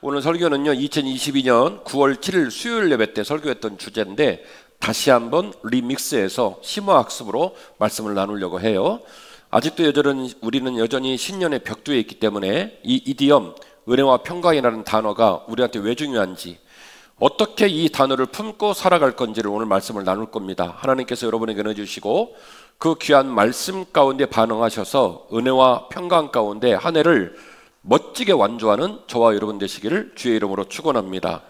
오늘 설교는요 2022년 9월 7일 수요일 예배 때 설교했던 주제인데 다시 한번 리믹스해서 심화학습으로 말씀을 나누려고 해요. 아직도 우리는 여전히 신년의 벽두에 있기 때문에 이 이디엄, 은혜와 평강이라는 단어가 우리한테 왜 중요한지, 어떻게 이 단어를 품고 살아갈 건지를 오늘 말씀을 나눌 겁니다. 하나님께서 여러분에게 은혜 주시고 그 귀한 말씀 가운데 반응하셔서 은혜와 평강 가운데 한 해를 멋지게 완주하는 저와 여러분 되시기를 주의 이름으로 축원합니다.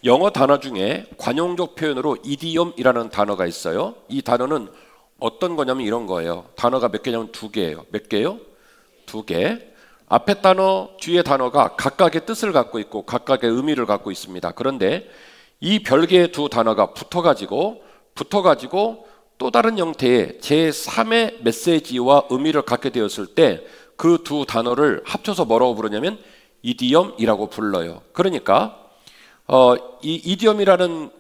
영어 단어 중에 관용적 표현으로 이디엄이라는 단어가 있어요. 이 단어는 어떤 거냐면 이런 거예요. 단어가 몇 개냐면 두 개예요. 몇 개요? 두 개. 앞에 단어, 뒤에 단어가 각각의 뜻을 갖고 있고 각각의 의미를 갖고 있습니다. 그런데 이 별개의 두 단어가 붙어가지고 또 다른 형태의 제3의 메시지와 의미를 갖게 되었을 때 그 두 단어를 합쳐서 뭐라고 부르냐면 이디엄이라고 불러요. 그러니까 이 이디엄이라는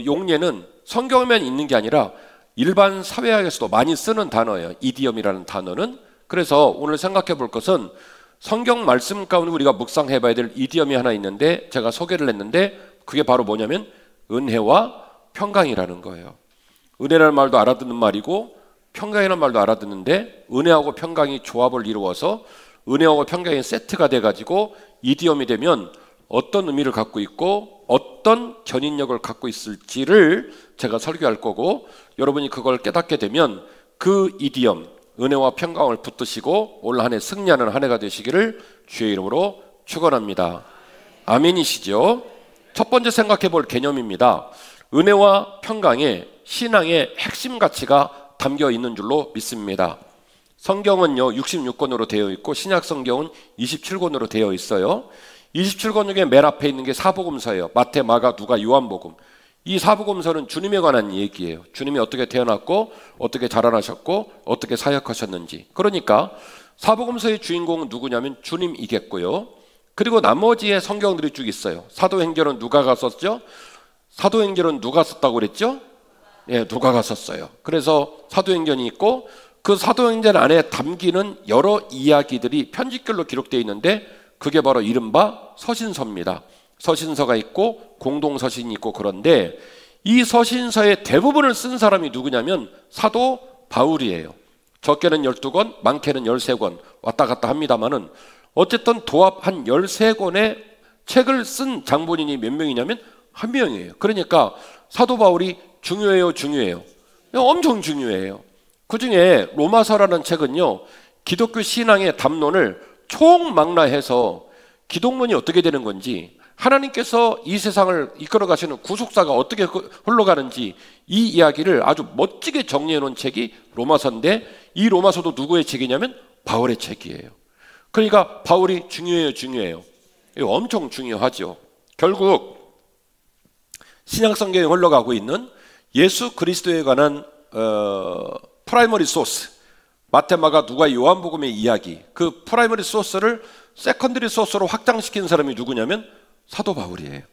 용례는 성경에만 있는 게 아니라 일반 사회학에서도 많이 쓰는 단어예요. 이디엄이라는 단어는. 그래서 오늘 생각해 볼 것은 성경 말씀 가운데 우리가 묵상해 봐야 될 이디엄이 하나 있는데 제가 소개를 했는데 그게 바로 뭐냐면 은혜와 평강이라는 거예요. 은혜라는 말도 알아듣는 말이고 평강이라는 말도 알아듣는데 은혜하고 평강이 조합을 이루어서 은혜하고 평강이 세트가 돼가지고 이디엄이 되면 어떤 의미를 갖고 있고 어떤 견인력을 갖고 있을지를 제가 설교할 거고, 여러분이 그걸 깨닫게 되면 그 이디엄, 은혜와 평강을 붙드시고 올 한 해 승리하는 한 해가 되시기를 주의 이름으로 축원합니다. 아멘이시죠? 첫 번째 생각해 볼 개념입니다. 은혜와 평강에 신앙의 핵심 가치가 담겨 있는 줄로 믿습니다. 성경은요 66권으로 되어 있고 신약 성경은 27권으로 되어 있어요. 27권 중에 맨 앞에 있는 게 사복음서예요. 마태, 마가, 누가, 요한복음. 이 사복음서는 주님에 관한 얘기예요. 주님이 어떻게 태어났고 어떻게 자라나셨고 어떻게 사역하셨는지. 그러니까 사복음서의 주인공은 누구냐면 주님이겠고요. 그리고 나머지의 성경들이 쭉 있어요. 사도행전은 누가가 썼죠? 사도행전은 누가 썼다고 그랬죠? 예, 누가가 썼어요. 그래서 사도행전이 있고 그 사도행전 안에 담기는 여러 이야기들이 편집글로 기록되어 있는데 그게 바로 이른바 서신서입니다. 서신서가 있고 공동서신이 있고, 그런데 이 서신서의 대부분을 쓴 사람이 누구냐면 사도 바울이에요. 적게는 12권, 많게는 13권 왔다 갔다 합니다만은 어쨌든 도합 한 13권의 책을 쓴 장본인이 몇 명이냐면 한 명이에요. 그러니까 사도 바울이 중요해요. 엄청 중요해요. 그 중에 로마서라는 책은요 기독교 신앙의 담론을 총망라해서 기독론이 어떻게 되는 건지, 하나님께서 이 세상을 이끌어 가시는 구속사가 어떻게 흘러가는지 이 이야기를 아주 멋지게 정리해 놓은 책이 로마서인데, 이 로마서도 누구의 책이냐면 바울의 책이에요. 그러니까 바울이 중요해요. 이거 엄청 중요하죠. 결국 신약 성경에 흘러가고 있는 예수 그리스도에 관한 프라이머리 소스, 마태, 마가, 누가, 요한복음의 이야기, 그 프라이머리 소스를 세컨더리 소스로 확장시킨 사람이 누구냐면 사도 바울이에요.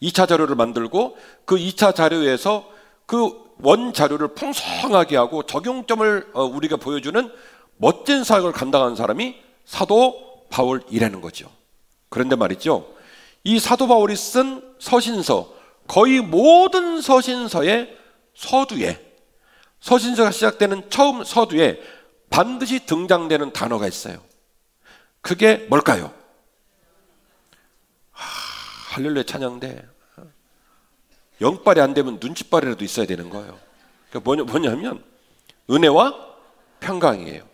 2차 자료를 만들고 그 2차 자료에서 그 원 자료를 풍성하게 하고 적용점을 우리가 보여주는 멋진 사역을 감당한 사람이 사도 바울이라는 거죠. 그런데 말이죠, 이 사도 바울이 쓴 서신서, 거의 모든 서신서의 서두에, 서신서가 시작되는 처음 서두에 반드시 등장되는 단어가 있어요. 그게 뭘까요? 할렐루야 찬양대. 영빨이 안 되면 눈치빨이라도 있어야 되는 거예요. 그게 뭐냐면 은혜와 평강이에요.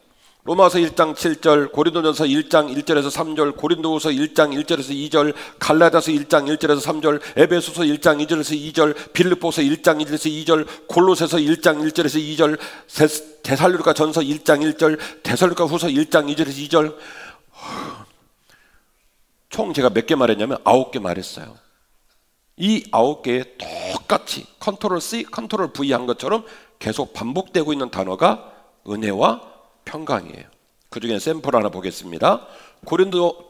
로마서 1장 7절, 고린도전서 1장 1절에서 3절, 고린도후서 1장 1절에서 2절, 갈라디아서 1장 1절에서 3절, 에베소서 1장 2절에서 2절, 빌립보서 1장 1절에서 2절, 골로새서 1장 1절에서 2절, 데살로니가 전서 1장 1절, 데살로니가 후서 1장 2절에서 2절. 총 제가 몇 개 말했냐면 9개 말했어요. 이 9개에 똑같이 컨트롤 C, 컨트롤 V 한 것처럼 계속 반복되고 있는 단어가 은혜와 평강이에요. 그 중에 샘플 하나 보겠습니다.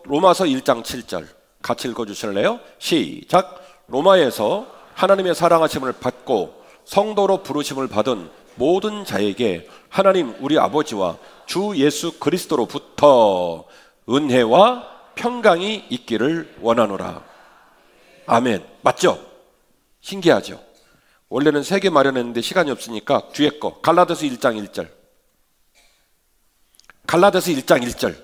로마서 1장 7절 같이 읽어주실래요? 시작. 로마에서 하나님의 사랑하심을 받고 성도로 부르심을 받은 모든 자에게 하나님 우리 아버지와 주 예수 그리스도로부터 은혜와 평강이 있기를 원하노라. 아멘. 맞죠? 신기하죠? 원래는 3개 마련했는데 시간이 없으니까 뒤에 거 갈라디아서 1장 1절. 갈라디아서 1장 1절.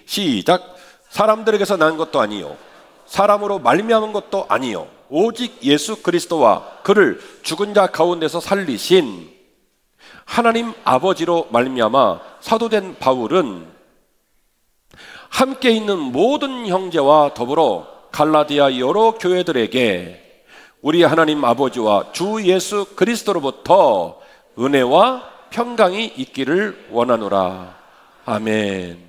시작. 사람들에게서 난 것도 아니요 사람으로 말미암은 것도 아니요 오직 예수 그리스도와 그를 죽은 자 가운데서 살리신 하나님 아버지로 말미암아 사도된 바울은 함께 있는 모든 형제와 더불어 갈라디아 여러 교회들에게 우리 하나님 아버지와 주 예수 그리스도로부터 은혜와 평강이 있기를 원하노라. 아멘.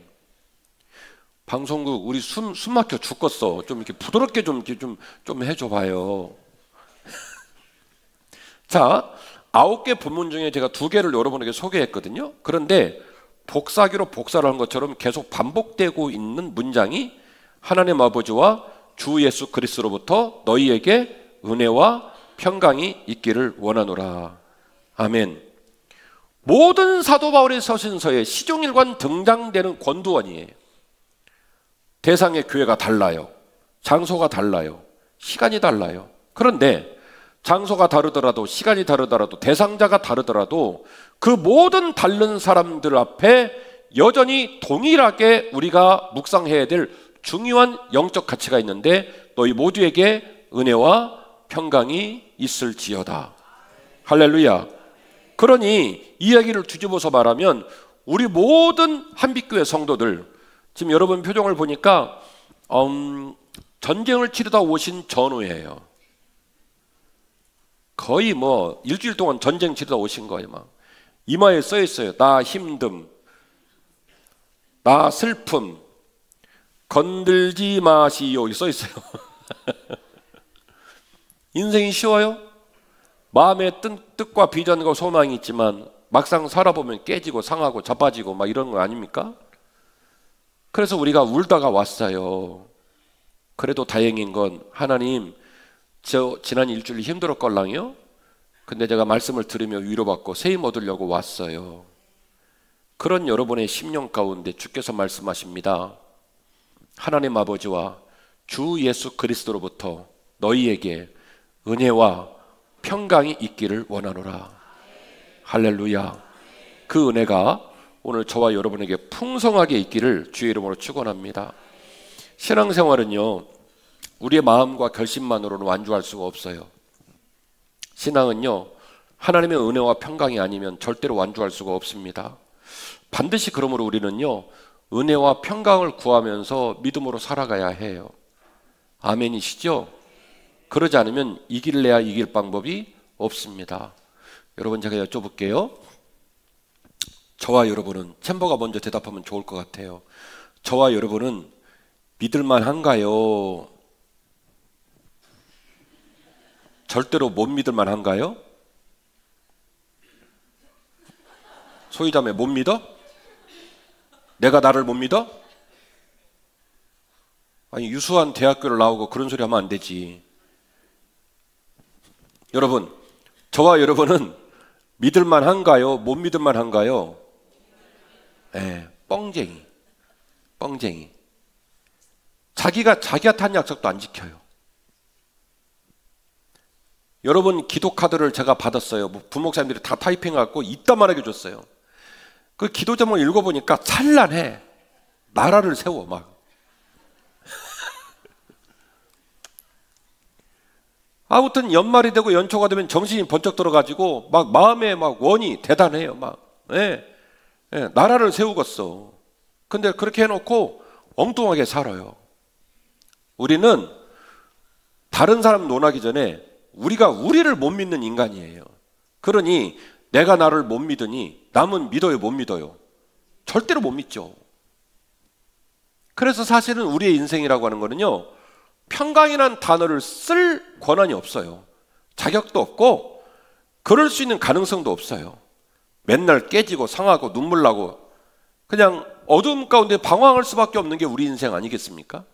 방송국 우리 숨 막혀 죽겠어. 좀 이렇게 부드럽게 좀 해줘 봐요. 자, 9개 본문 중에 제가 2개를 여러분에게 소개했거든요. 그런데 복사기로 복사를 한 것처럼 계속 반복되고 있는 문장이 하나님 아버지와 주 예수 그리스도로부터 너희에게 은혜와 평강이 있기를 원하노라. 아멘. 모든 사도 바울의 서신서에 시종일관 등장되는 권두원이에요. 대상의 교회가 달라요. 장소가 달라요. 시간이 달라요. 그런데 장소가 다르더라도 시간이 다르더라도 대상자가 다르더라도 그 모든 다른 사람들 앞에 여전히 동일하게 우리가 묵상해야 될 중요한 영적 가치가 있는데 너희 모두에게 은혜와 평강이 있을지어다. 할렐루야. 그러니 이 이야기를 뒤집어서 말하면 우리 모든 한빛교회 성도들 지금 여러분 표정을 보니까 전쟁을 치르다 오신 전우예요. 거의 뭐 일주일 동안 전쟁 치르다 오신 거예요. 막 이마에 써 있어요. 나 힘듦, 나 슬픔, 건들지 마시오 써 있어요. 인생이 쉬워요? 마음의 뜻과 비전과 소망이 있지만 막상 살아보면 깨지고 상하고 자빠지고 막 이런 거 아닙니까? 그래서 우리가 울다가 왔어요. 그래도 다행인 건 하나님 저 지난 일주일 힘들었걸랑요? 근데 제가 말씀을 들으며 위로받고 세임 얻으려고 왔어요. 그런 여러분의 심령 가운데 주께서 말씀하십니다. 하나님 아버지와 주 예수 그리스도로부터 너희에게 은혜와 평강이 있기를 원하노라. 할렐루야. 그 은혜가 오늘 저와 여러분에게 풍성하게 있기를 주의 이름으로 축원합니다. 신앙생활은요, 우리의 마음과 결심만으로는 완주할 수가 없어요. 신앙은요, 하나님의 은혜와 평강이 아니면 절대로 완주할 수가 없습니다. 반드시 그러므로 우리는요, 은혜와 평강을 구하면서 믿음으로 살아가야 해요. 아멘이시죠? 그러지 않으면 이길래야 이길 방법이 없습니다. 여러분, 제가 여쭤볼게요. 저와 여러분은, 챔버가 먼저 대답하면 좋을 것 같아요. 저와 여러분은 믿을만 한가요? 절대로 못 믿을만 한가요? 소희자매 못 믿어? 내가 나를 못 믿어? 아니 유수한 대학교를 나오고 그런 소리 하면 안 되지. 여러분, 저와 여러분은 믿을만 한가요? 못 믿을만 한가요? 네, 뻥쟁이. 자기한테 한 약속도 안 지켜요. 여러분 기도 카드를 제가 받았어요. 부목사님들이 다 타이핑해갖고 이따만하게 줬어요. 그 기도 제목을 읽어보니까 찬란해. 나라를 세워 막. 아무튼 연말이 되고 연초가 되면 정신이 번쩍 들어가지고 막 마음에 막 원이 대단해요. 막 나라를 세우겠어. 근데 그렇게 해놓고 엉뚱하게 살아요. 우리는 다른 사람 논하기 전에 우리가 우리를 못 믿는 인간이에요. 그러니 내가 나를 못 믿으니 남은 믿어요, 못 믿어요? 절대로 못 믿죠. 그래서 사실은 우리의 인생이라고 하는 거는요, 평강이라는 단어를 쓸 권한이 없어요. 자격도 없고 그럴 수 있는 가능성도 없어요. 맨날 깨지고 상하고 눈물 나고 그냥 어두움 가운데 방황할 수밖에 없는 게 우리 인생 아니겠습니까?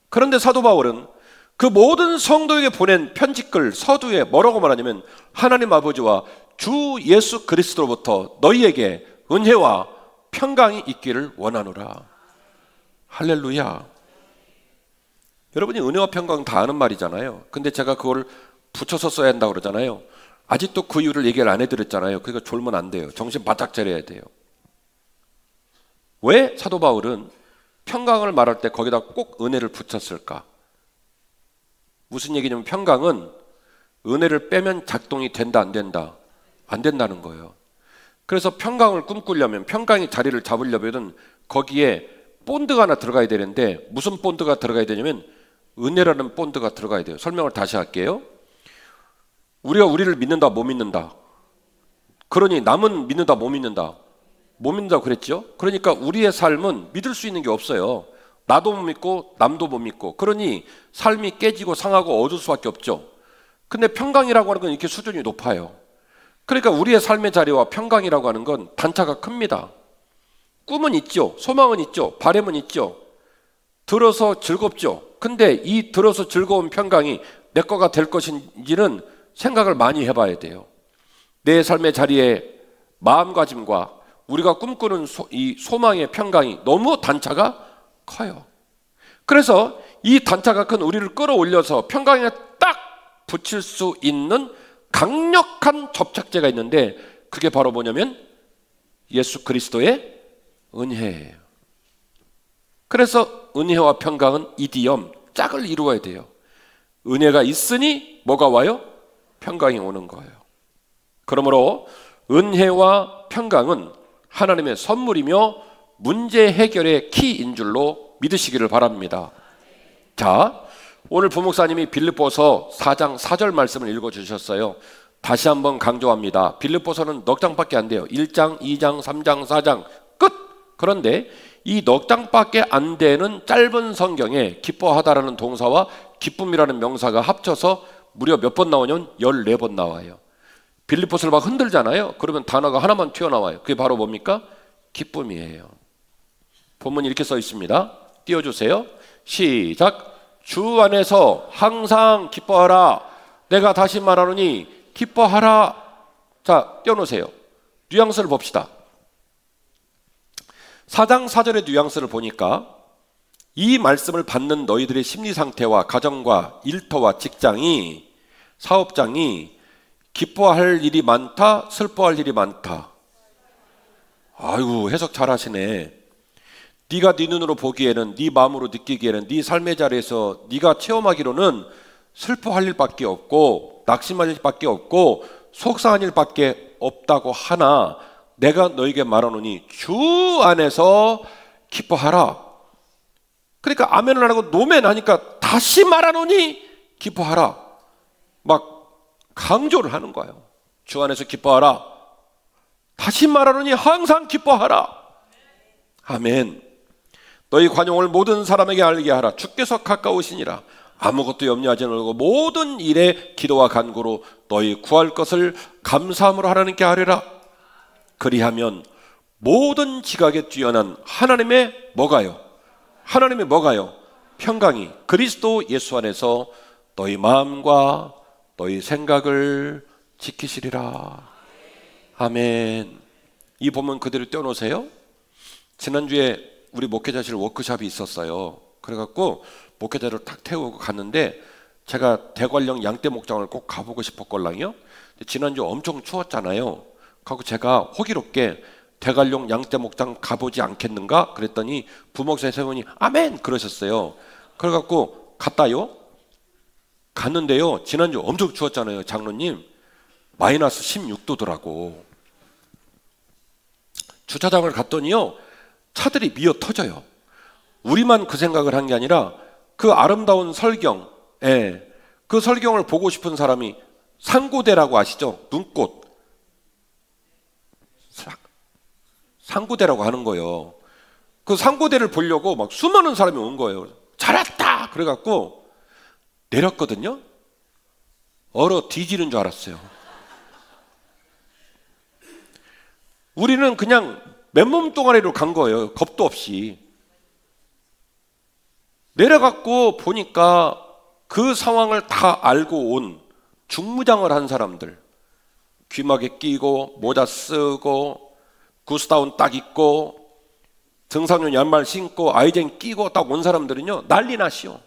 그런데 사도 바울은 그 모든 성도에게 보낸 편지글 서두에 뭐라고 말하냐면 하나님 아버지와 주 예수 그리스도로부터 너희에게 은혜와 평강이 있기를 원하노라. 할렐루야. 여러분이 은혜와 평강 다 아는 말이잖아요. 근데 제가 그걸 붙여서 써야 한다고 그러잖아요. 아직도 그 이유를 얘기를 안 해드렸잖아요. 그러니까 졸면 안 돼요. 정신 바짝 차려야 돼요. 왜 사도 바울은 평강을 말할 때 거기다 꼭 은혜를 붙였을까? 무슨 얘기냐면 평강은 은혜를 빼면 작동이 된다 안 된다? 안 된다는 거예요. 그래서 평강을 꿈꾸려면, 평강이 자리를 잡으려면 거기에 본드가 하나 들어가야 되는데, 무슨 본드가 들어가야 되냐면 은혜라는 본드가 들어가야 돼요. 설명을 다시 할게요. 우리가 우리를 믿는다 못 믿는다? 그러니 남은 믿는다 못 믿는다? 못 믿는다고 그랬죠. 그러니까 우리의 삶은 믿을 수 있는 게 없어요. 나도 못 믿고 남도 못 믿고. 그러니 삶이 깨지고 상하고 어두울 수밖에 없죠. 근데 평강이라고 하는 건 이렇게 수준이 높아요. 그러니까 우리의 삶의 자리와 평강이라고 하는 건 단차가 큽니다. 꿈은 있죠. 소망은 있죠. 바람은 있죠. 들어서 즐겁죠. 근데 이 들어서 즐거운 평강이 내 거가 될 것인지는 생각을 많이 해봐야 돼요. 내 삶의 자리에 마음가짐과 우리가 꿈꾸는 이 소망의 평강이 너무 단차가 커요. 그래서 이 단차가 큰 우리를 끌어올려서 평강에 딱 붙일 수 있는 강력한 접착제가 있는데, 그게 바로 뭐냐면 예수 그리스도의 은혜예요. 그래서 은혜와 평강은 이디엄, 짝을 이루어야 돼요. 은혜가 있으니 뭐가 와요? 평강이 오는 거예요. 그러므로 은혜와 평강은 하나님의 선물이며 문제 해결의 키인 줄로 믿으시기를 바랍니다. 자, 오늘 부목사님이 빌립보서 4장 4절 말씀을 읽어주셨어요. 다시 한번 강조합니다. 빌립보서는 넉 장밖에 안 돼요. 1장, 2장, 3장, 4장 끝! 그런데 이 넉 장밖에 안 되는 짧은 성경에 기뻐하다라는 동사와 기쁨이라는 명사가 합쳐서 무려 몇 번 나오냐면 14번 나와요. 빌립보서를 막 흔들잖아요. 그러면 단어가 하나만 튀어나와요. 그게 바로 뭡니까? 기쁨이에요. 본문이 이렇게 써 있습니다. 띄워주세요. 시작. 주 안에서 항상 기뻐하라. 내가 다시 말하노니 기뻐하라. 자, 띄워놓으세요. 뉘앙스를 봅시다. 4장 4절의 뉘앙스를 보니까 이 말씀을 받는 너희들의 심리 상태와 가정과 일터와 직장이, 사업장이 기뻐할 일이 많다, 슬퍼할 일이 많다. 아이고, 해석 잘하시네. 네가 네 눈으로 보기에는, 네 마음으로 느끼기에는, 네 삶의 자리에서 네가 체험하기로는 슬퍼할 일밖에 없고 낙심할 일밖에 없고 속상한 일밖에 없다고 하나, 내가 너에게 말하노니 주 안에서 기뻐하라. 그러니까 아멘을 안 하고 노멘 하니까 다시 말하노니 기뻐하라. 막 강조를 하는 거예요. 주 안에서 기뻐하라. 다시 말하노니 항상 기뻐하라. 아멘. 너희 관용을 모든 사람에게 알게 하라. 주께서 가까우시니라. 아무것도 염려하지 말고 모든 일에 기도와 간구로 너희 구할 것을 감사함으로 하나님께 아뢰라. 그리하면 모든 지각에 뛰어난 하나님의 뭐가요? 하나님의 뭐가요? 평강이 그리스도 예수 안에서 너희 마음과 너희 생각을 지키시리라. 아멘. 이 본문 그대로 떼어놓으세요. 지난주에 우리 목회자실 워크숍이 있었어요. 그래갖고 목회자를 탁 태우고 갔는데 제가 대관령 양떼 목장을 꼭 가보고 싶었걸랑요. 지난주 엄청 추웠잖아요. 그래서 제가 호기롭게 대관령 양떼 목장 가보지 않겠는가? 그랬더니 부목사님 세 분이 아멘! 그러셨어요. 그래갖고 갔다요. 갔는데요. 지난주 엄청 추웠잖아요. 장로님. 마이너스 16도더라고. 주차장을 갔더니요. 차들이 미어 터져요. 우리만 그 생각을 한 게 아니라 그 아름다운 설경, 그 설경을 보고 싶은 사람이 상고대라고 아시죠? 눈꽃. 상고대라고 하는 거예요. 그 상고대를 보려고 막 수많은 사람이 온 거예요. 잘 왔다! 그래갖고 내렸거든요. 얼어 뒤지는 줄 알았어요. 우리는 그냥 맨몸 동아리로 간 거예요. 겁도 없이. 내려갖고 보니까 그 상황을 다 알고 온 중무장을 한 사람들, 귀마개 끼고 모자 쓰고 구스다운 딱 입고 등산용 양말 신고 아이젠 끼고 딱 온 사람들은요 난리 나시오.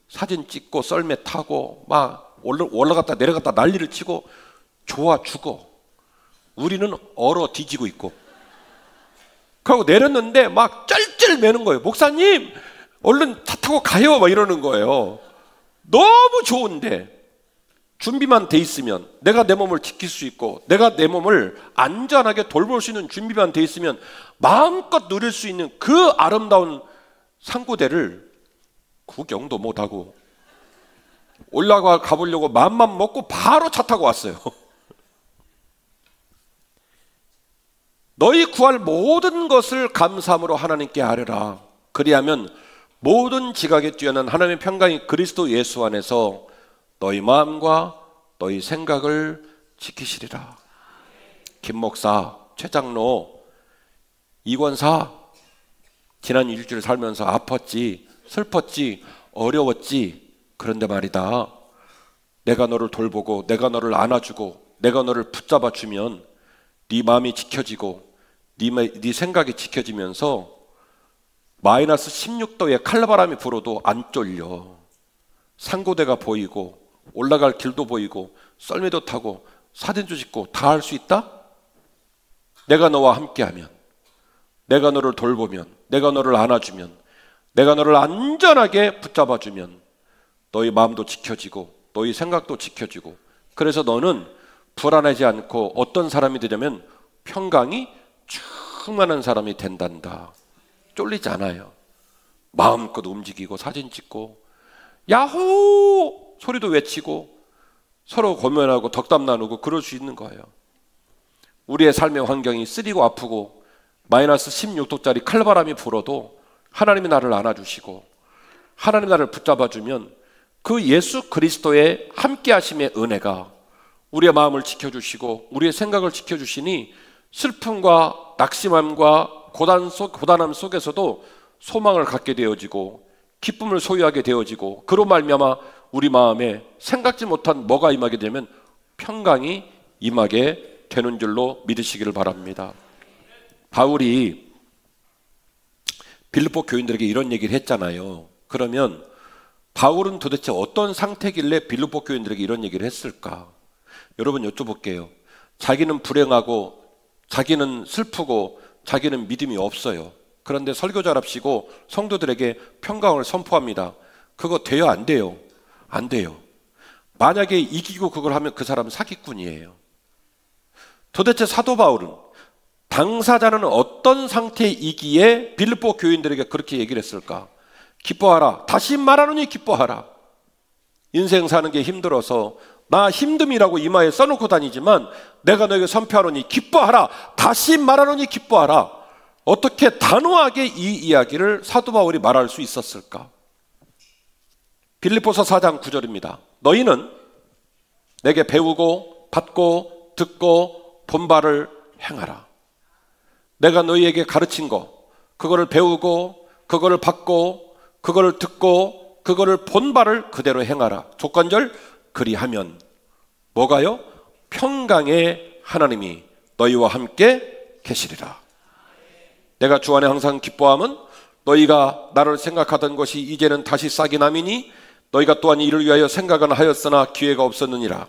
사진 찍고 썰매 타고 막 올라갔다 내려갔다 난리를 치고 좋아 죽어. 우리는 얼어 뒤지고 있고. 그리고 내렸는데 막 쩔쩔 매는 거예요. 목사님 얼른 차 타고 가요 막 이러는 거예요. 너무 좋은데 준비만 돼 있으면, 내가 내 몸을 지킬 수 있고 내가 내 몸을 안전하게 돌볼 수 있는 준비만 돼 있으면 마음껏 누릴 수 있는 그 아름다운 산고대를 구경도 못하고 올라가 가보려고 마음만 먹고 바로 차 타고 왔어요. 너희 구할 모든 것을 감사함으로 하나님께 아뢰라. 그리하면 모든 지각에 뛰어난 하나님의 평강이 그리스도 예수 안에서 너희 마음과 너희 생각을 지키시리라. 김 목사, 최 장로, 이 권사 지난 일주일 살면서 아팠지, 슬펐지, 어려웠지. 그런데 말이다, 내가 너를 돌보고 내가 너를 안아주고 내가 너를 붙잡아 주면 네 마음이 지켜지고 네 생각이 지켜지면서 마이너스 16도의 칼바람이 불어도 안 쫄려. 산고대가 보이고 올라갈 길도 보이고 썰매도 타고 사진도 찍고 다 할 수 있다? 내가 너와 함께하면, 내가 너를 돌보면, 내가 너를 안아주면, 내가 너를 안전하게 붙잡아주면 너희 마음도 지켜지고 너희 생각도 지켜지고, 그래서 너는 불안하지 않고 어떤 사람이 되냐면 평강이 충만한 사람이 된단다. 쫄리지 않아요. 마음껏 움직이고 사진 찍고 야호 소리도 외치고 서로 고면하고 덕담 나누고 그럴 수 있는 거예요. 우리의 삶의 환경이 쓰리고 아프고 마이너스 16도짜리 칼바람이 불어도 하나님이 나를 안아주시고 하나님이 나를 붙잡아주면 그 예수 그리스도의 함께하심의 은혜가 우리의 마음을 지켜주시고 우리의 생각을 지켜주시니 슬픔과 낙심함과 고단함 속에서도 소망을 갖게 되어지고 기쁨을 소유하게 되어지고, 그로 말미암아 우리 마음에 생각지 못한 뭐가 임하게 되면 평강이 임하게 되는 줄로 믿으시기를 바랍니다. 바울이 빌립보 교인들에게 이런 얘기를 했잖아요. 그러면 바울은 도대체 어떤 상태길래 빌립보 교인들에게 이런 얘기를 했을까? 여러분 여쭤볼게요. 자기는 불행하고 자기는 슬프고 자기는 믿음이 없어요. 그런데 설교자랍시고 성도들에게 평강을 선포합니다. 그거 돼요? 안 돼요? 안 돼요. 만약에 이기고 그걸 하면 그 사람은 사기꾼이에요. 도대체 사도 바울은 당사자는 어떤 상태이기에 빌립보 교인들에게 그렇게 얘기를 했을까? 기뻐하라. 다시 말하노니 기뻐하라. 인생 사는 게 힘들어서 나 힘듦이라고 이마에 써놓고 다니지만 내가 너에게 선포하노니 기뻐하라. 다시 말하노니 기뻐하라. 어떻게 단호하게 이 이야기를 사도 바울이 말할 수 있었을까? 빌립보서 4장 9절입니다. 너희는 내게 배우고 받고 듣고 본 바를 행하라. 내가 너희에게 가르친 거, 그거를 배우고 그거를 받고 그거를 듣고 그거를 본 바를 그대로 행하라. 조건절, 그리하면 뭐가요? 평강의 하나님이 너희와 함께 계시리라. 내가 주 안에 항상 기뻐함은 너희가 나를 생각하던 것이 이제는 다시 싹이 남이니 너희가 또한 이를 위하여 생각은 하였으나 기회가 없었느니라.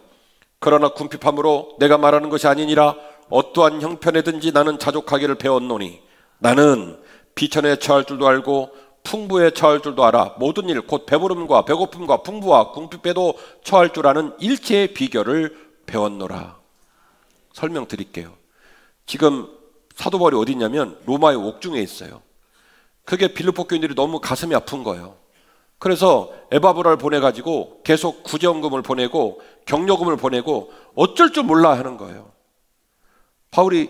그러나 궁핍함으로 내가 말하는 것이 아니니라. 어떠한 형편에든지 나는 자족하기를 배웠노니 나는 비천에 처할 줄도 알고 풍부에 처할 줄도 알아. 모든 일 곧 배부름과 배고픔과 풍부와 궁핍에도 처할 줄 아는 일체의 비결을 배웠노라. 설명드릴게요. 지금 사도 바울이 어디 있냐면 로마의 옥중에 있어요. 그게 빌립보 교인들이 너무 가슴이 아픈 거예요. 그래서 에바브라를 보내가지고 계속 구제원금을 보내고 격려금을 보내고 어쩔 줄 몰라 하는 거예요. 바울이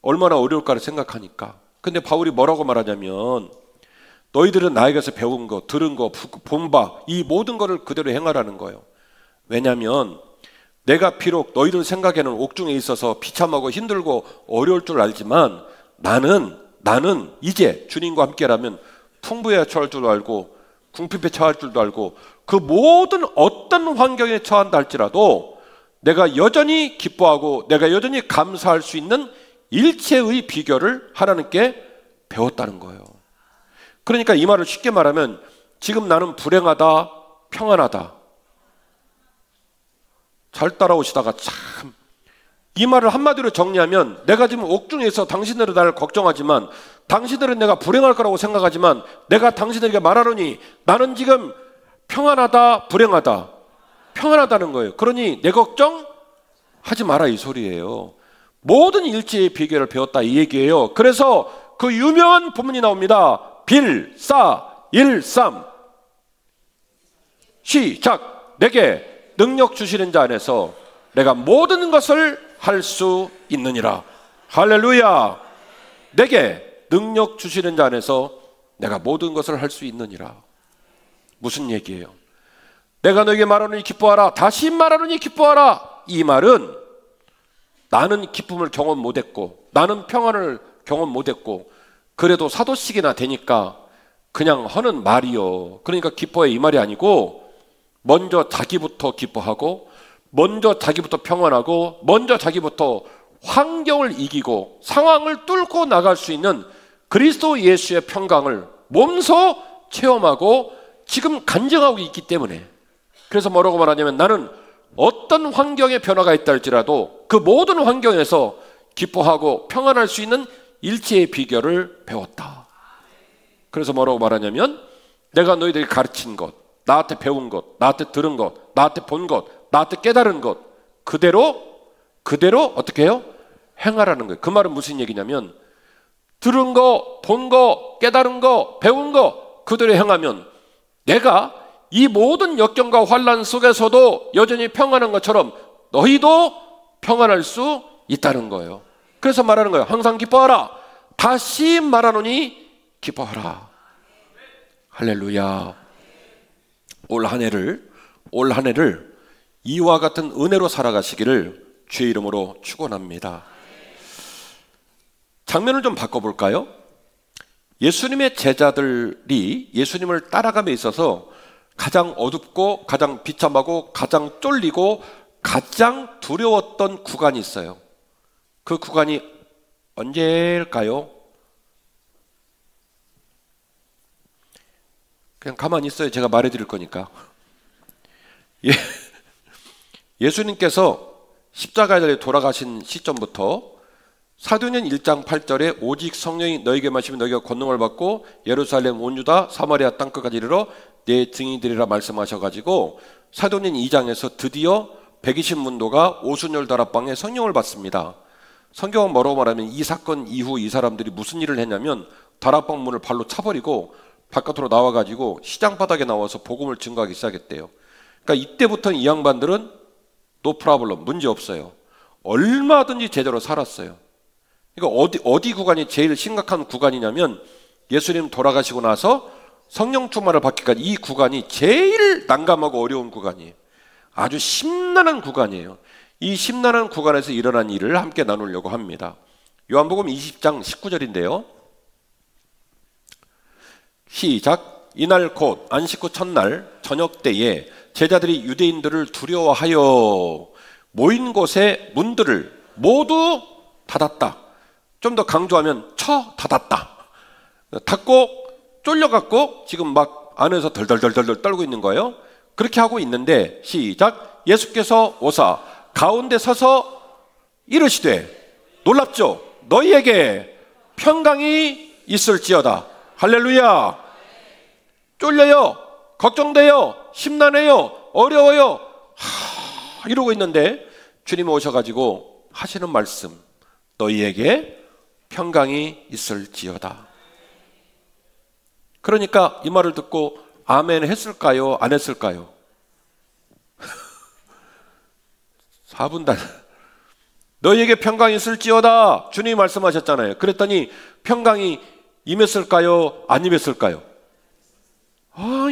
얼마나 어려울까를 생각하니까. 근데 바울이 뭐라고 말하냐면 너희들은 나에게서 배운 거, 들은 거, 본 바 이 모든 거를 그대로 행하라는 거예요. 왜냐하면 내가 비록 너희들 생각에는 옥중에 있어서 비참하고 힘들고 어려울 줄 알지만 나는 이제 주님과 함께라면 풍부에 처할 줄도 알고 궁핍에 처할 줄도 알고 그 모든 어떤 환경에 처한다 할지라도 내가 여전히 기뻐하고 내가 여전히 감사할 수 있는 일체의 비결을 하나님께 배웠다는 거예요. 그러니까 이 말을 쉽게 말하면 지금 나는 불행하다, 평안하다. 잘 따라오시다가 참, 이 말을 한마디로 정리하면 내가 지금 옥중에서 당신들은 나를 걱정하지만 당신들은 내가 불행할 거라고 생각하지만 내가 당신들에게 말하노니 나는 지금 평안하다, 불행하다. 평안하다는 거예요. 그러니 내 걱정 하지 마라 이 소리예요. 모든 일체의 비결을 배웠다 이 얘기예요. 그래서 그 유명한 본문이 나옵니다. 빌사일삼 시작. 내게 능력 주시는 자 안에서 내가 모든 것을 할 수 있느니라. 할렐루야. 내게 능력 주시는 자 안에서 내가 모든 것을 할 수 있느니라. 무슨 얘기예요? 내가 너에게 말하노니 기뻐하라. 다시 말하노니 기뻐하라. 이 말은 나는 기쁨을 경험 못했고 나는 평안을 경험 못했고 그래도 사도씩이나 되니까 그냥 하는 말이요. 그러니까 기뻐해 이 말이 아니고 먼저 자기부터 기뻐하고 먼저 자기부터 평안하고 먼저 자기부터 환경을 이기고 상황을 뚫고 나갈 수 있는 그리스도 예수의 평강을 몸소 체험하고 지금 간증하고 있기 때문에 그래서 뭐라고 말하냐면 나는 어떤 환경에 변화가 있다 할지라도 그 모든 환경에서 기뻐하고 평안할 수 있는 일체의 비결을 배웠다. 그래서 뭐라고 말하냐면 내가 너희들이 가르친 것, 나한테 배운 것, 나한테 들은 것, 나한테 본 것, 나한테 깨달은 것 그대로 어떻게 해요? 행하라는 거예요. 그 말은 무슨 얘기냐면 들은 거, 본 거, 깨달은 거, 배운 거 그대로 행하면 내가 이 모든 역경과 환난 속에서도 여전히 평안한 것처럼 너희도 평안할 수 있다는 거예요. 그래서 말하는 거예요. 항상 기뻐하라. 다시 말하노니 기뻐하라. 할렐루야. 올 한 해를 이와 같은 은혜로 살아가시기를 주의 이름으로 축원합니다. 장면을 좀 바꿔볼까요? 예수님의 제자들이 예수님을 따라감에 있어서 가장 어둡고 가장 비참하고 가장 쫄리고 가장 두려웠던 구간이 있어요. 그 구간이 언제일까요? 그냥 가만히 있어요. 제가 말해드릴 거니까. 예수님께서 십자가에 달려 돌아가신 시점부터 사도행전 1장 8절에 오직 성령이 너에게 마시면 너희가 권능을 받고 예루살렘 온 유다 사마리아 땅끝까지 이르러 내 증인이 되리라 말씀하셔가지고 사도행전 2장에서 드디어 120문도가 오순절 다락방에 성령을 받습니다. 성경은 뭐라고 말하면 이 사건 이후 이 사람들이 무슨 일을 했냐면 다락방 문을 발로 차버리고 바깥으로 나와가지고 시장 바닥에 나와서 복음을 증거하기 시작했대요. 그러니까 이때부터 이 양반들은 노 프라블럼, 문제 없어요. 얼마든지 제대로 살았어요. 그러니까 어디 구간이 제일 심각한 구간이냐면 예수님 돌아가시고 나서 성령 충만을 받기까지 이 구간이 제일 난감하고 어려운 구간이에요. 아주 심란한 구간이에요. 이 심란한 구간에서 일어난 일을 함께 나누려고 합니다. 요한복음 20장 19절인데요. 시작. 이날 곧 안식 후 첫날 저녁 때에 제자들이 유대인들을 두려워하여 모인 곳의 문들을 모두 닫았다. 좀 더 강조하면 닫았다. 닫고 쫄려갖고 지금 막 안에서 덜덜덜덜 떨고 있는 거예요. 그렇게 하고 있는데 시작. 예수께서 오사 가운데 서서 이르시되 놀랍죠. 너희에게 평강이 있을지어다. 할렐루야. 쫄려요. 걱정돼요. 심란해요. 어려워요. 이러고 있는데 주님이 오셔가지고 하시는 말씀. 너희에게 평강이 있을지어다. 그러니까 이 말을 듣고 아멘 했을까요? 안 했을까요? 4분단. 너희에게 평강이 있을지어다. 주님이 말씀하셨잖아요. 그랬더니 평강이 임했을까요? 안 임했을까요?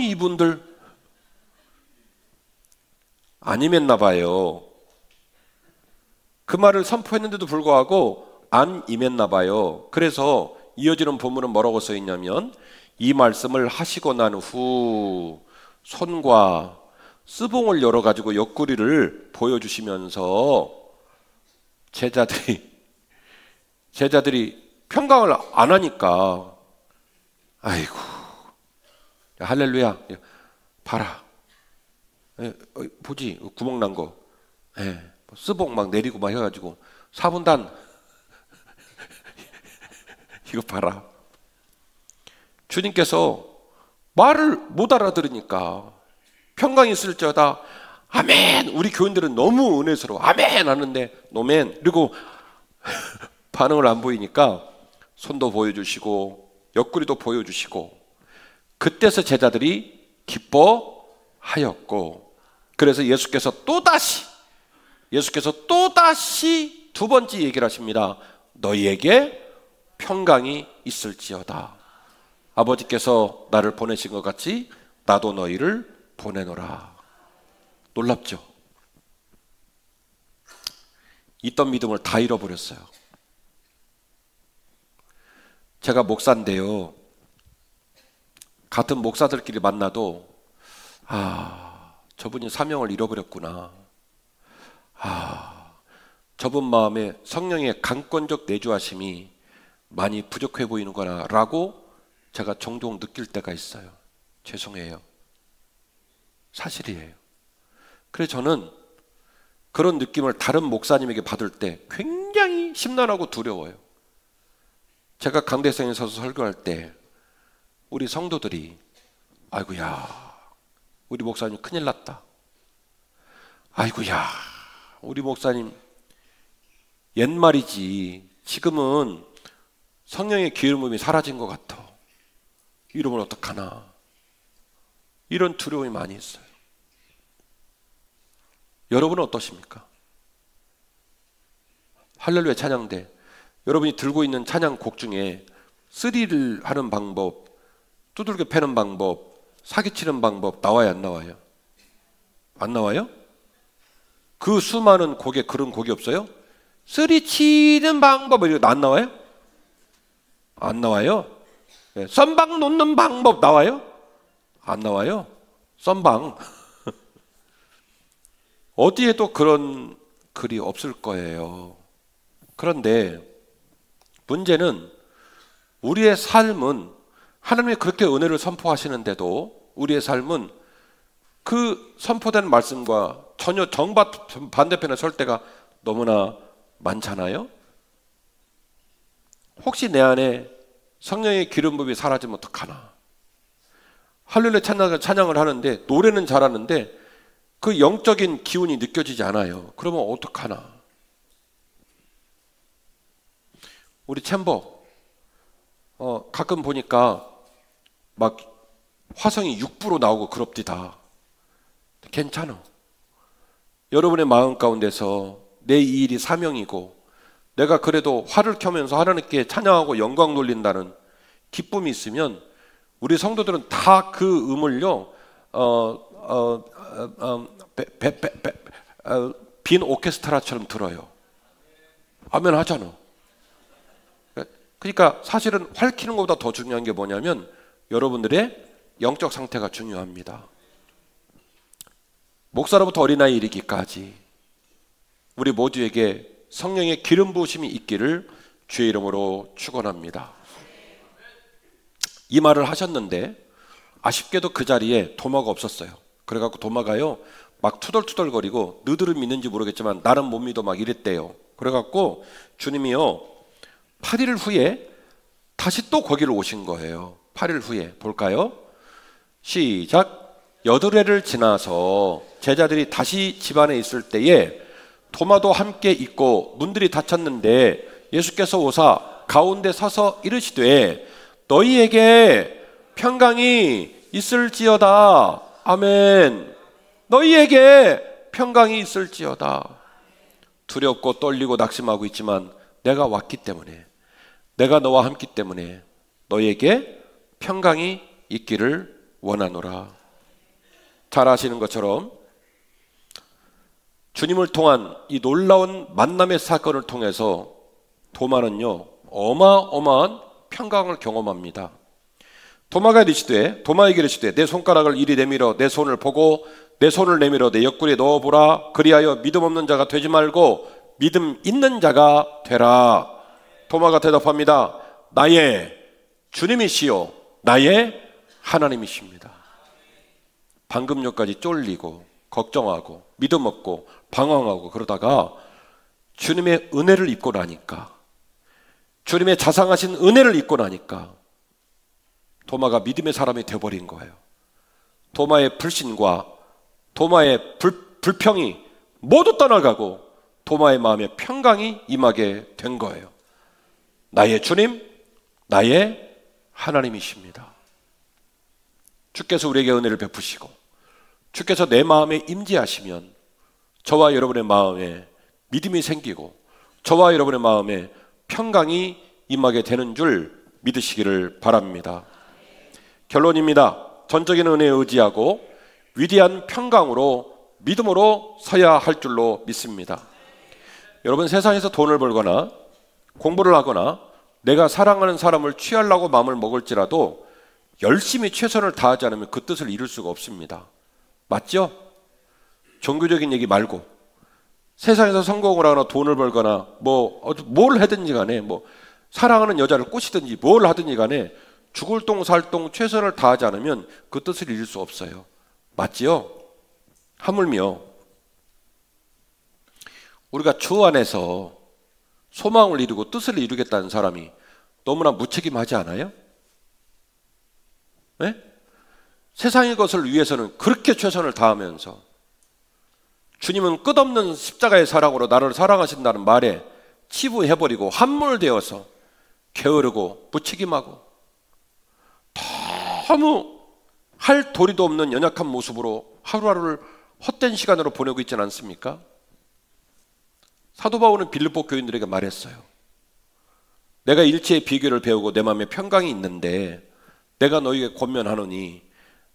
이분들 안 임했나 봐요. 그 말을 선포했는데도 불구하고 안 임했나 봐요. 그래서 이어지는 본문은 뭐라고 써 있냐면 이 말씀을 하시고 난 후 손과 스봉을 열어가지고 옆구리를 보여주시면서 제자들이 평강을 안 하니까 아이고, 야, 할렐루야, 봐라, 보지, 구멍 난 거, 스봉 막 내리고 막 해가지고 4분단 이거 봐라. 주님께서 말을 못 알아들으니까 평강이 있을지어다 아멘. 우리 교인들은 너무 은혜스러워 아멘 하는데 노멘. 그리고 반응을 안 보이니까 손도 보여주시고 옆구리도 보여주시고, 그때서 제자들이 기뻐하였고, 그래서 예수께서 또다시 두 번째 얘기를 하십니다. 너희에게 평강이 있을지어다. 아버지께서 나를 보내신 것 같이 나도 너희를 보내노라. 놀랍죠? 있던 믿음을 다 잃어버렸어요. 제가 목사인데요, 같은 목사들끼리 만나도 저분이 사명을 잃어버렸구나, 저분 마음에 성령의 강권적 내주하심이 많이 부족해 보이는구나 라고 제가 종종 느낄 때가 있어요. 죄송해요. 사실이에요. 그래서 저는 그런 느낌을 다른 목사님에게 받을 때 굉장히 심란하고 두려워요. 제가 강대상에 서서 설교할 때 우리 성도들이 아이고야, 우리 목사님 큰일 났다, 아이고야, 우리 목사님 옛말이지 지금은 성령의 기름 부음이 사라진 것 같아, 이러면 어떡하나, 이런 두려움이 많이 있어요. 여러분은 어떠십니까? 할렐루야 찬양대, 여러분이 들고 있는 찬양곡 중에 쓰리를 하는 방법, 두들겨 패는 방법, 사기치는 방법 나와요, 안 나와요? 안 나와요? 그 수많은 곡에 그런 곡이 없어요? 쓰리 치는 방법 이거 안 나와요? 안 나와요? 썬방 놓는 방법 나와요? 안 나와요? 썬방 어디에도 그런 글이 없을 거예요. 그런데 문제는 우리의 삶은 하나님이 그렇게 은혜를 선포하시는데도 우리의 삶은 그 선포된 말씀과 전혀 정반대편에 설 때가 너무나 많잖아요. 혹시 내 안에 성령의 기름 부음이 사라지면 어떡하나. 할렐루야 찬양을 하는데 노래는 잘하는데 그 영적인 기운이 느껴지지 않아요. 그러면 어떡하나. 우리 챔버 가끔 보니까 막 화성이 6부로 나오고 그럽디다. 괜찮아. 여러분의 마음 가운데서 내 이 일이 사명이고 내가 그래도 화를 켜면서 하나님께 찬양하고 영광 돌린다는 기쁨이 있으면 우리 성도들은 다 그 음을요 빈 오케스트라처럼 들어요. 아멘 하잖아. 그러니까 사실은 활키는 것보다 더 중요한 게 뭐냐면 여러분들의 영적 상태가 중요합니다. 목사로부터 어린아이 이르기까지 우리 모두에게 성령의 기름 부으심이 있기를 주의 이름으로 축원합니다. 이 말을 하셨는데 아쉽게도 그 자리에 도마가 없었어요. 그래갖고 도마가요 막 투덜투덜거리고 너희들은 믿는지 모르겠지만 나는 못 믿어 막 이랬대요. 그래갖고 주님이요 8일 후에 다시 또 거기를 오신 거예요. 8일 후에 볼까요? 시작. 8회를 지나서 제자들이 다시 집안에 있을 때에 도마도 함께 있고 문들이 닫혔는데 예수께서 오사 가운데 서서 이르시되 너희에게 평강이 있을지어다. 아멘. 너희에게 평강이 있을지어다. 두렵고 떨리고 낙심하고 있지만 내가 왔기 때문에, 내가 너와 함께 때문에 너희에게 평강이 있기를 원하노라. 잘 아시는 것처럼 주님을 통한 이 놀라운 만남의 사건을 통해서 도마는요 어마어마한 평강을 경험합니다. 도마가 이르시되, 도마에게 이르시되 내 손가락을 이리 내밀어 내 손을 보고 내 손을 내밀어 내 옆구리에 넣어보라. 그리하여 믿음 없는 자가 되지 말고 믿음 있는 자가 되라. 도마가 대답합니다. 나의 주님이시요 나의 하나님이십니다. 방금 전까지 쫄리고 걱정하고 믿음 없고 방황하고 그러다가 주님의 은혜를 입고 나니까, 주님의 자상하신 은혜를 입고 나니까 도마가 믿음의 사람이 되어버린 거예요. 도마의 불신과 도마의 불평이 모두 떠나가고 도마의 마음에 평강이 임하게 된 거예요. 나의 주님, 나의 하나님이십니다. 주께서 우리에게 은혜를 베푸시고 주께서 내 마음에 임재하시면 저와 여러분의 마음에 믿음이 생기고 저와 여러분의 마음에 평강이 임하게 되는 줄 믿으시기를 바랍니다. 결론입니다. 전적인 은혜에 의지하고 위대한 평강으로 믿음으로 서야 할 줄로 믿습니다. 여러분, 세상에서 돈을 벌거나 공부를 하거나 내가 사랑하는 사람을 취하려고 마음을 먹을지라도 열심히 최선을 다하지 않으면 그 뜻을 이룰 수가 없습니다. 맞죠? 종교적인 얘기 말고 세상에서 성공을 하거나 돈을 벌거나 뭘 하든지 간에 사랑하는 여자를 꼬시든지 뭘 하든지 간에 죽을 똥 살 똥 최선을 다하지 않으면 그 뜻을 이룰 수 없어요. 맞지요? 하물며 우리가 주 안에서 소망을 이루고 뜻을 이루겠다는 사람이 너무나 무책임하지 않아요? 네? 세상의 것을 위해서는 그렇게 최선을 다하면서 주님은 끝없는 십자가의 사랑으로 나를 사랑하신다는 말에 치부해버리고 함몰되어서 게으르고 무책임하고 너무 할 도리도 없는 연약한 모습으로 하루하루를 헛된 시간으로 보내고 있지는 않습니까? 사도 바울은 빌립보 교인들에게 말했어요. 내가 일체의 비결을 배우고 내 마음에 평강이 있는데 내가 너희에게 권면하노니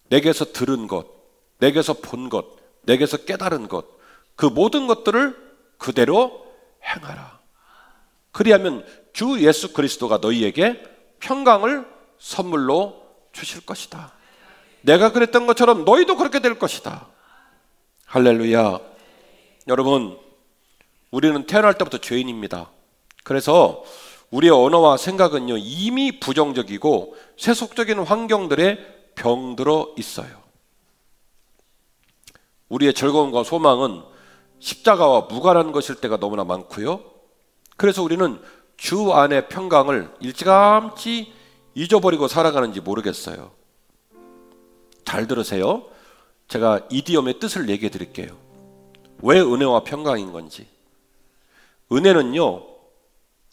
내게서 들은 것, 내게서 본 것, 내게서 깨달은 것, 그 모든 것들을 그대로 행하라. 그리하면 주 예수 그리스도가 너희에게 평강을 선물로 주실 것이다. 내가 그랬던 것처럼 너희도 그렇게 될 것이다. 할렐루야. 여러분, 우리는 태어날 때부터 죄인입니다. 그래서 우리의 언어와 생각은요, 이미 부정적이고 세속적인 환경들에 병들어 있어요. 우리의 즐거움과 소망은 십자가와 무관한 것일 때가 너무나 많고요. 그래서 우리는 주 안의 평강을 일찌감치 잊어버리고 살아가는지 모르겠어요. 잘 들으세요. 제가 이디엄의 뜻을 얘기해 드릴게요. 왜 은혜와 평강인 건지. 은혜는요,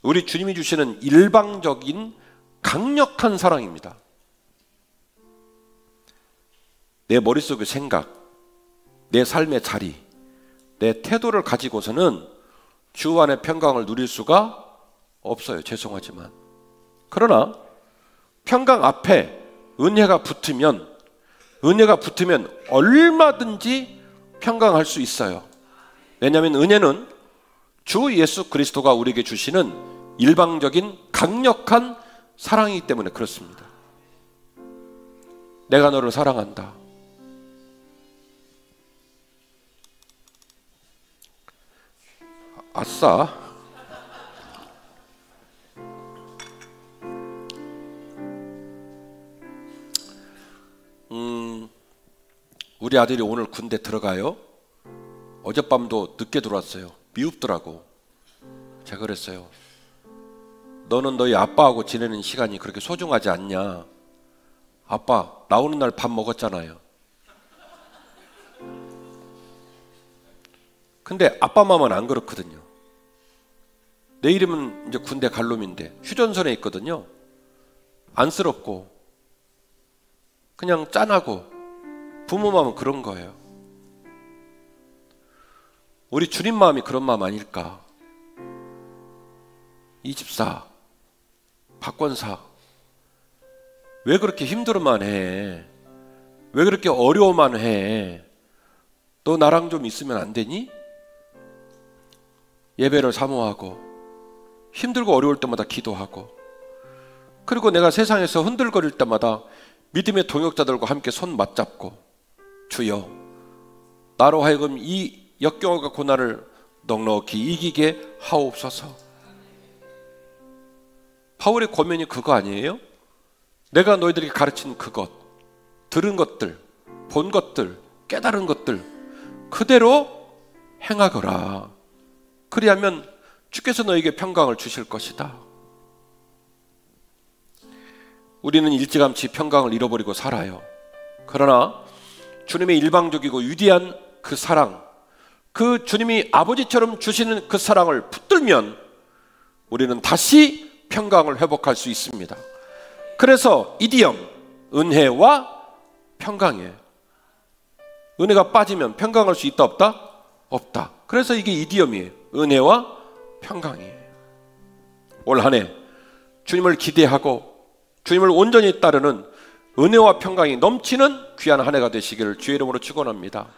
우리 주님이 주시는 일방적인 강력한 사랑입니다. 내 머릿속의 생각, 내 삶의 자리, 내 태도를 가지고서는 주 안의 평강을 누릴 수가 없어요. 죄송하지만. 그러나 평강 앞에 은혜가 붙으면 얼마든지 평강할 수 있어요. 왜냐하면 은혜는 주 예수 그리스도가 우리에게 주시는 일방적인 강력한 사랑이기 때문에 그렇습니다. 내가 너를 사랑한다. 아싸. 우리 아들이 오늘 군대 들어가요. 어젯밤도 늦게 들어왔어요. 미흡더라고. 제가 그랬어요. 너는 너희 아빠하고 지내는 시간이 그렇게 소중하지 않냐. 아빠 나오는 날 밥 먹었잖아요. 근데 아빠 마음은 안 그렇거든요. 내일이면 이제 군대 갈 놈인데 휴전선에 있거든요. 안쓰럽고 그냥 짠하고 부모 마음은 그런 거예요. 우리 주님 마음이 그런 마음 아닐까? 이 집사, 박권사, 왜 그렇게 힘들어만 해? 왜 그렇게 어려워만 해? 너 나랑 좀 있으면 안 되니? 예배를 사모하고 힘들고 어려울 때마다 기도하고, 그리고 내가 세상에서 흔들거릴 때마다 믿음의 동역자들과 함께 손 맞잡고, 주여 나로 하여금 이 역경과 고난을 넉넉히 이기게 하옵소서. 바울의 고민이 그거 아니에요? 내가 너희들에게 가르친 그것, 들은 것들, 본 것들, 깨달은 것들 그대로 행하거라. 그리하면 주께서 너에게 평강을 주실 것이다. 우리는 일찌감치 평강을 잃어버리고 살아요. 그러나 주님의 일방적이고 위대한 그 사랑, 그 주님이 아버지처럼 주시는 그 사랑을 붙들면 우리는 다시 평강을 회복할 수 있습니다. 그래서 이디엄, 은혜와 평강이에요. 은혜가 빠지면 평강할 수 있다 없다? 없다. 그래서 이게 이디엄이에요. 은혜와 평강이에요. 올 한 해 주님을 기대하고 주님을 온전히 따르는 은혜와 평강이 넘치는 귀한 한 해가 되시기를 주의 이름으로 축원합니다.